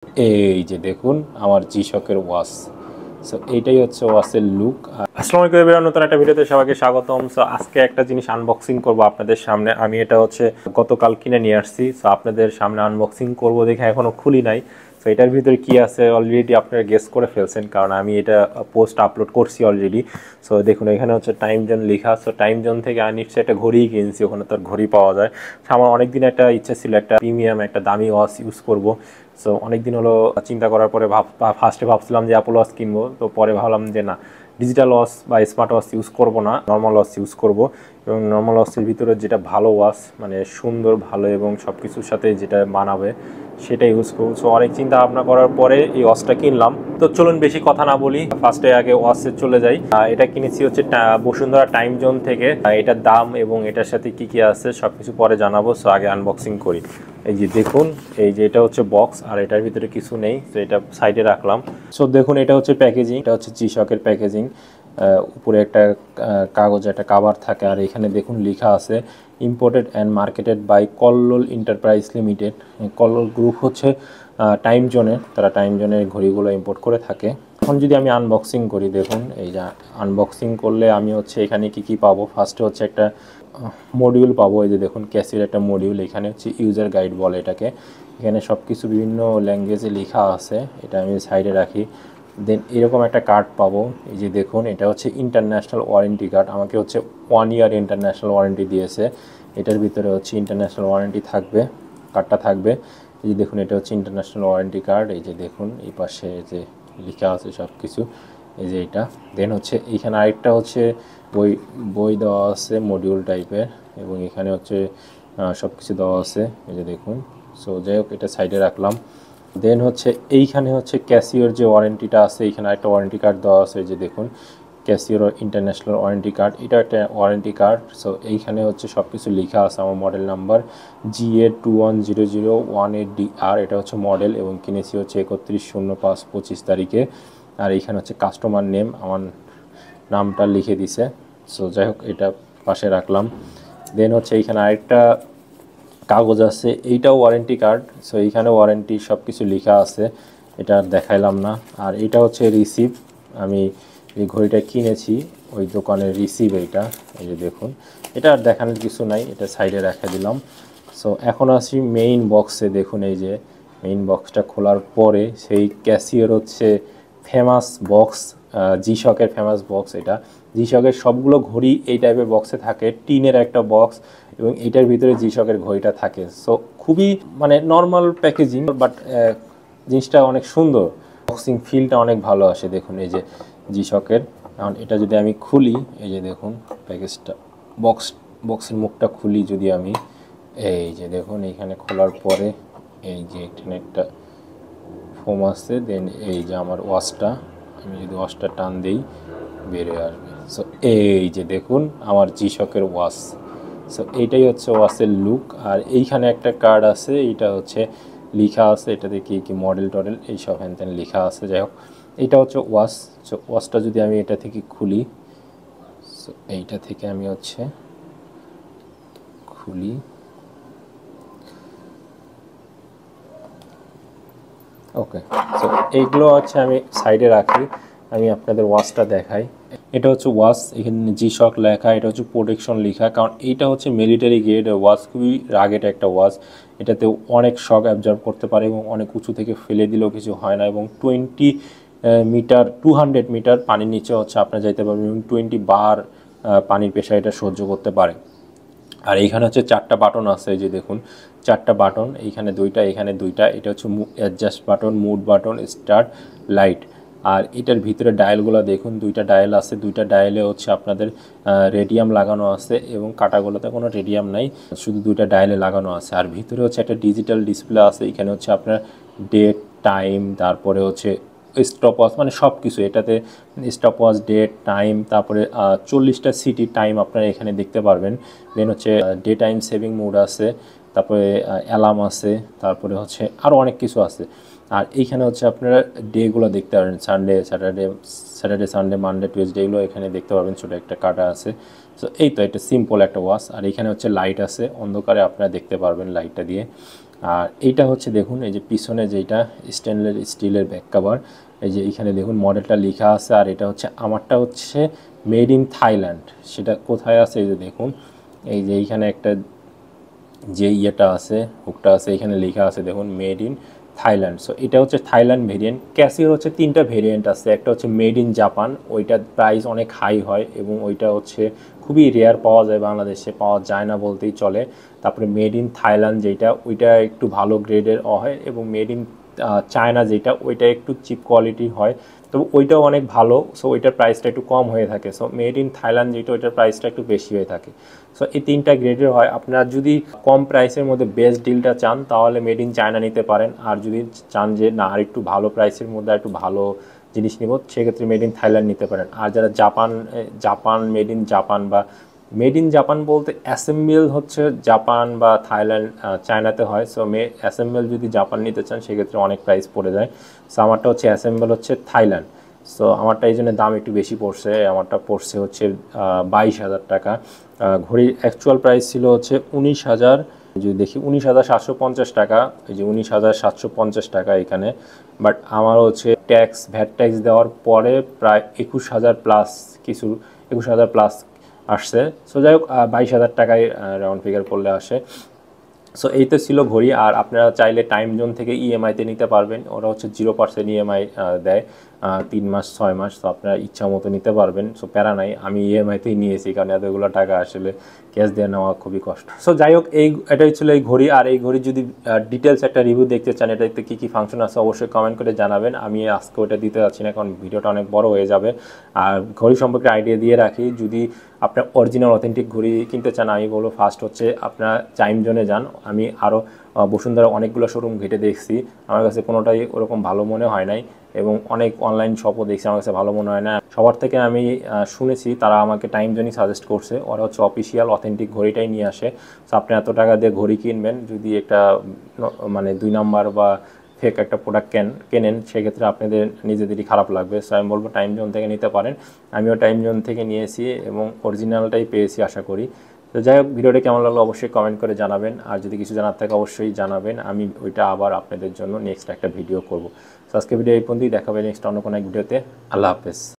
এই যে দেখুন আমার জি-শকের ওয়াচ। সো এইটাই হচ্ছে ওয়াচের লুক। আসসালামু আলাইকুম এভরিওয়ান, নতুন একটা ভিডিওতে সবাইকে স্বাগতম। সো আজকে একটা জিনিস আনবক্সিং করব আপনাদের সামনে। আমি এটা হচ্ছে গতকাল কিনে নিয়ে আসছি। সো আপনাদের সামনে আনবক্সিং করব দেখে এখনো খুলি নাই। সো এটার ভিতরে কি আছে অলরেডি আপনারা গেস করে ফেলছেন, কারণ আমি এটা পোস্ট আপলোড করছি অলরেডি। সো দেখুন এখানে হচ্ছে টাইম জোন লেখা। সো টাইম জোন থেকে আমি নিশ্চয়ই একটা ঘড়ি কিনছি, ওখানে তোর ঘড়ি পাওয়া যায়। আমার অনেকদিন একটা ইচ্ছা ছিল একটা প্রিমিয়াম একটা দামি ওয়াচ ইউজ করব। সো অনেকদিন হলো চিন্তা করার পরে ফার্স্টে ভাবছিলাম যে অ্যাপল ওয়াচ কিনবো, তো পরে ভাবলাম যে না, ডিজিটাল ওয়াচ বা স্মার্ট ওয়াচ ইউজ করব না, নর্মাল ওয়াচ ইউজ করব। এবং নর্মাল ওয়াচের ভিতরে যেটা ভালো ওয়াচ, মানে সুন্দর ভালো এবং সব কিছুর সাথে যেটা মানাবে সেটা ইউজ করবো। সো অনেক চিন্তা ভাবনা করার পরে এই ওয়াচটা কিনলাম। তো চলুন বেশি কথা না বলি, ফার্স্টে আগে ওয়াচে চলে যাই। এটা কিনেছি হচ্ছে বসুন্ধরা টাইম জোন থেকে। এটার দাম এবং এটার সাথে কি কি আছে সব কিছু পরে জানাবো। সো আগে আনবক্সিং করি। এই যে দেখুন, এই যে এটা হচ্ছে বক্স, আর এটার ভিতরে কিছু নেই, তো এটা সাইডে রাখলাম। সো দেখুন এটা হচ্ছে প্যাকেজিং, এটা হচ্ছে জি-শকের প্যাকেজিং। উপরে একটা কাগজ, একটা কাভার থাকে, আর এখানে দেখুন লেখা আছে imported and marketed by Kallol enterprise limited. Kallol group হচ্ছে টাইম জোনের, তারা টাইম জোনের ঘড়িগুলো ইম্পোর্ট করে থাকে। এখন যদি আমি আনবক্সিং করি, দেখুন এই যে আনবক্সিং করলে আমি হচ্ছে এখানে কি কি পাবো। ফার্স্টে হচ্ছে একটা মডিউল পাবো, এই যে দেখুন ক্যাসির একটা মডিউল, এখানে হচ্ছে ইউজার গাইড বলে এটাকে। এখানে সব কিছু বিভিন্ন ল্যাঙ্গুয়েজে লেখা আছে, এটা আমি সাইডে রাখি। দেন এরকম একটা কার্ড পাবো, এই যে দেখুন এটা হচ্ছে ইন্টারন্যাশনাল ওয়ারেন্টি কার্ড। আমাকে হচ্ছে 1 ইয়ার ইন্টারন্যাশনাল ওয়ারেন্টি দিয়েছে। এটার ভিতরে হচ্ছে ইন্টারন্যাশনাল ওয়ারেন্টি থাকবে, কার্ডটা থাকবে। এই যে দেখুন এটা হচ্ছে ইন্টারন্যাশনাল ওয়ারেন্টি কার্ড। এই যে দেখুন এই পাশে যে লেখা আছে সব কিছু, এই যে এটা। দেন হচ্ছে এইখানে আরেকটা হচ্ছে বই বই দেওয়া আছে মডিউল টাইপের, এবং এখানে হচ্ছে সব কিছু দেওয়া আছে, এই যে দেখুন। সো যাই হোক, এটা সাইডে রাখলাম। দেন হচ্ছে এইখানে হচ্ছে ক্যাসিওর যে ওয়ারেন্টিটা আছে, এইখানে একটা ওয়ারেন্টি কার্ড দেওয়া আছে, যে দেখুন ক্যাসিওর ইন্টারন্যাশনাল ওয়ারেন্টি কার্ড, এটা একটা ওয়ারেন্টি কার্ড। সো এইখানে হচ্ছে সব কিছু লেখা আছে, আমার মডেল নাম্বার GA21001ADR, এটা হচ্ছে মডেল, এবং কিনেছি হচ্ছে 31/05/25 তারিখে। আর এইখানে হচ্ছে কাস্টমার নেম, আমার নামটা লিখে দিছে। সো যাই হোক, এটা পাশে রাখলাম। দেন হচ্ছে এইখানে আরেকটা কাগজ আছে, এইটাও ওয়ারেন্টি কার্ড। সো এইখানে ওয়ারেন্টি সব কিছু লেখা আছে, এটা আর দেখাইলাম না। আর এটা হচ্ছে রিসিভ, আমি এই ঘড়িটা কিনেছি ওই দোকানের রিসিভ এইটা, এই যে দেখুন। এটা আর দেখানোর কিছু নাই, এটা সাইডে রেখে দিলাম। সো এখন আসি মেইন বক্সে। দেখুন এই যে মেইন বক্সটা খোলার পরে সেই ক্যাসিওর হচ্ছে ফেমাস বক্স, জি-শকের ফেমাস বক্স এটা। জি-শকের সবগুলো ঘড়ি এই টাইপের বক্সে থাকে, টিনের একটা বক্স, এবং এইটার ভিতরে জি-শকের ঘড়িটা থাকে। সো খুবই মানে নর্মাল প্যাকেজিং, বাট জিনিসটা অনেক সুন্দর, বক্সিং ফিলটা অনেক ভালো আসে। দেখুন এই যে জি-শকের, কারণ এটা যদি আমি খুলি, এই যে দেখুন প্যাকেজটা, বক্সের মুখটা খুলি যদি আমি, এই যে দেখুন এইখানে খোলার পরে এই যে এখানে একটা ফোম আছে। দেন এই যে আমার ওয়াচটা, আমি যদি ওয়াচটা টান দিই বেরিয়ে আসবে। সো এই যে দেখুন আমার জি-শকের ওয়াচ। সো এইটাই হচ্ছে ওয়াচের লুক। আর এইখানে একটা কার্ড আছে, এইটা হচ্ছে লেখা আছে, এটাতে কি কি মডেল টডেল এইসব হ্যান ত্যান লেখা আছে। যাই হোক, এইটা হচ্ছে ওয়াচ। সো ওয়াচটা যদি আমি এটা থেকে খুলি, সো এইটা থেকে আমি হচ্ছে খুলি, ওকে। সো এইগুলো হচ্ছে আমি সাইডে রাখি, আমি আপনাদের ওয়াচটা দেখাই। এটা হচ্ছে ওয়াচ, এখানে জি-শক লেখা, এটা হচ্ছে প্রোটেকশন লেখা, কারণ এইটা হচ্ছে মিলিটারি গ্রেড ওয়াচ, খুবই রাগেড একটা ওয়াচ। এটাতে অনেক শক অ্যাবজর্ব করতে পারে, এবং অনেক উঁচু থেকে ফেলে দিলেও কিছু হয় না। এবং 20 মিটার 200 মিটার পানির নিচে হচ্ছে আপনার যাইতে পারবেন, এবং 20 বার পানির প্রেশার এটা সহ্য করতে পারে। আর এইখানে হচ্ছে 4টা বাটন আছে, যে দেখুন 4টা বাটন, এইখানে 2টা, এখানে 2টা। এটা হচ্ছে adjust button, mood button, start, light. আর এটার ভিতরে ডায়ালগুলো দেখুন, 2টা ডায়াল আছে, 2টা ডায়ালে হচ্ছে আপনাদের রেডিয়াম লাগানো আছে, এবং কাটাগুলোতে কোনো রেডিয়াম নাই, শুধু 2টা ডায়ালে লাগানো আছে। আর ভিতরে হচ্ছে একটা ডিজিটাল ডিসপ্লে আছে, এখানে হচ্ছে আপনার ডেট, টাইম, তারপরে হচ্ছে স্টপ ওয়াচ, মানে সব কিছু এটাতে, স্টপ ওয়াচ, ডেট, টাইম, তারপরে 40টা সিটি টাইম আপনারা এখানে দেখতে পারবেন। দেন হচ্ছে ডে টাইম সেভিং মোড আছে, তারপরে অ্যালার্ম আছে, তারপরে হচ্ছে আরও অনেক কিছু আছে। আর এইখানে হচ্ছে আপনারা ডেগুলো দেখতে পারবেন, স্যাটারডে, সানডে, মানডে, টুয়েসডে, এগুলো এখানে দেখতে পারবেন, ছোটো একটা কাটা আছে। সো এই তো একটা সিম্পল একটা ওয়াচ। আর এখানে হচ্ছে লাইট আছে, অন্ধকারে আপনারা দেখতে পারবেন লাইটটা দিয়ে। আর এইটা হচ্ছে দেখুন এই যে পিছনে যেটা স্টেনলেস স্টিলের ব্যাক কভার, এই যে এখানে দেখুন মডেলটা লেখা আছে। আর এটা হচ্ছে আমারটা হচ্ছে মেড ইন থাইল্যান্ড। সেটা কোথায় আছে এই যে দেখুন, এই যে এইখানে একটা যে ইয়েটা আছে, হুকটা আছে, এখানে লেখা আছে দেখুন মেড ইন থাইল্যান্ড। সো এটা হচ্ছে থাইল্যান্ড ভেরিয়েন্ট। ক্যাসিওর হচ্ছে 3টা ভেরিয়েন্ট আছে। একটা হচ্ছে মেড ইন জাপান, ওইটার প্রাইস অনেক হাই হয় এবং ওইটা হচ্ছে খুবই রেয়ার পাওয়া যায়, বাংলাদেশে পাওয়া যায় না বলতেই চলে। তারপরে মেড ইন থাইল্যান্ড যেটা, ওইটা একটু ভালো গ্রেডের হয়, এবং মেড ইন চায়না যেটা, ওইটা একটু চিপ কোয়ালিটির হয়, তো ওইটাও অনেক ভালো। সো ওইটার প্রাইসটা একটু কম হয়ে থাকে। সো মেড ইন থাইল্যান্ড যেটা, ওইটার প্রাইসটা একটু বেশি হয়ে থাকে। সো এই 3টা গ্রেডের হয়। আপনারা যদি কম প্রাইসের মধ্যে বেস্ট ডিলটা চান তাহলে মেড ইন চায়না নিতে পারেন। আর যদি চান যে না আর একটু ভালো প্রাইসের মধ্যে একটু ভালো জিনিস নিব, সেক্ষেত্রে মেড ইন থাইল্যান্ড নিতে পারেন। আর যারা জাপান মেড ইন জাপান বা মেড ইন জাপান বলতে অ্যাসেম্বল হচ্ছে জাপান বা থাইল্যান্ড চায়নাতে হয়। সো অ্যাসেম্বল যদি জাপান নিতে চান সেক্ষেত্রে অনেক প্রাইস পড়ে যায়। সো আমারটা হচ্ছে অ্যাসেম্বল হচ্ছে থাইল্যান্ড। সো আমারটা এই জন্য দাম একটু বেশি পড়ছে, আমারটা পড়ছে হচ্ছে 22,000 টাকা। ঘড়ির অ্যাকচুয়াল প্রাইস ছিল হচ্ছে 19,000, যদি দেখি 19,750 টাকা, এই যে 19,750 টাকা এখানে। বাট আমার হচ্ছে ভ্যাট ট্যাক্স দেওয়ার পরে প্রায় 21,000 প্লাস কিছু, 21,000 প্লাস আসছে। সো যাই হোক 22,000 টাকায় রাউন্ড ফিগার করলে আসে। সো এই তো ছিল ঘড়ি। আর আপনারা চাইলে টাইম জোন থেকে ইএমআইতে নিতে পারবেন। ওরা হচ্ছে 0% ইএমআই দেয় 3 মাস 6 মাস। তো আপনারা ইচ্ছা মতো নিতে পারবেন। সো প্যারা নাই, আমি ইএমআইতেই নিয়েছি, কারণ এতগুলো টাকা আসলে ক্যাশ দিয়ে নেওয়া খুবই কষ্ট। সো যাই হোক এটাই ছিল এই ঘড়ি। আর এই ঘড়ি যদি ডিটেলস একটা রিভিউ দেখতে চান, এটাতে কী কী ফাংশন আছে অবশ্যই কমেন্ট করে জানাবেন। আমি আজকে ওটা দিতে যাচ্ছি না, কারণ ভিডিওটা অনেক বড় হয়ে যাবে। আর ঘড়ি সম্পর্কে আইডিয়া দিয়ে রাখি, যদি আপনার অরিজিনাল অথেন্টিক ঘড়ি কিনতে চান, আমি বলবো ফার্স্ট হচ্ছে আপনার টাইম জোনে যান। আমি আরও বসুন্ধরা অনেকগুলো শোরুম ঘেটে দেখছি, আমার কাছে কোনোটাই ওরকম ভালো মনে হয় নাই, এবং অনেক অনলাইন শপও দেখছি, আমার কাছে ভালো মনে হয় না। সবার থেকে আমি শুনেছি, তারা আমাকে টাইম জোনই সাজেস্ট করছে। ওরা হচ্ছে অফিসিয়াল অথেন্টিক ঘড়িটাই নিয়ে আসে। সো আপনি এত টাকা দিয়ে ঘড়ি কিনবেন, যদি একটা মানে 2 নাম্বার বা ফেক একটা প্রোডাক্ট কেনেন, সেক্ষেত্রে আপনাদের নিজেদেরই খারাপ লাগবে। সো আমি বলবো টাইম জোন থেকে নিতে পারেন। আমিও টাইম জোন থেকে নিয়েছি এবং অরিজিনালটাই পেয়েছি আশা করি। তো যাই হোক, ভিডিওটা কেমন লাগলো অবশ্যই কমেন্ট করে জানাবেন। আর যদি কিছু জানার থাকে অবশ্যই জানাবেন, আমি ওইটা আবার আপনাদের জন্য নেক্সট একটা ভিডিও করব। তো আজকে ভিডিও এই পর্যন্তই, দেখা হবে নেক্সট অন্য কোনো এক ভিডিওতে। আল্লাহ হাফেজ।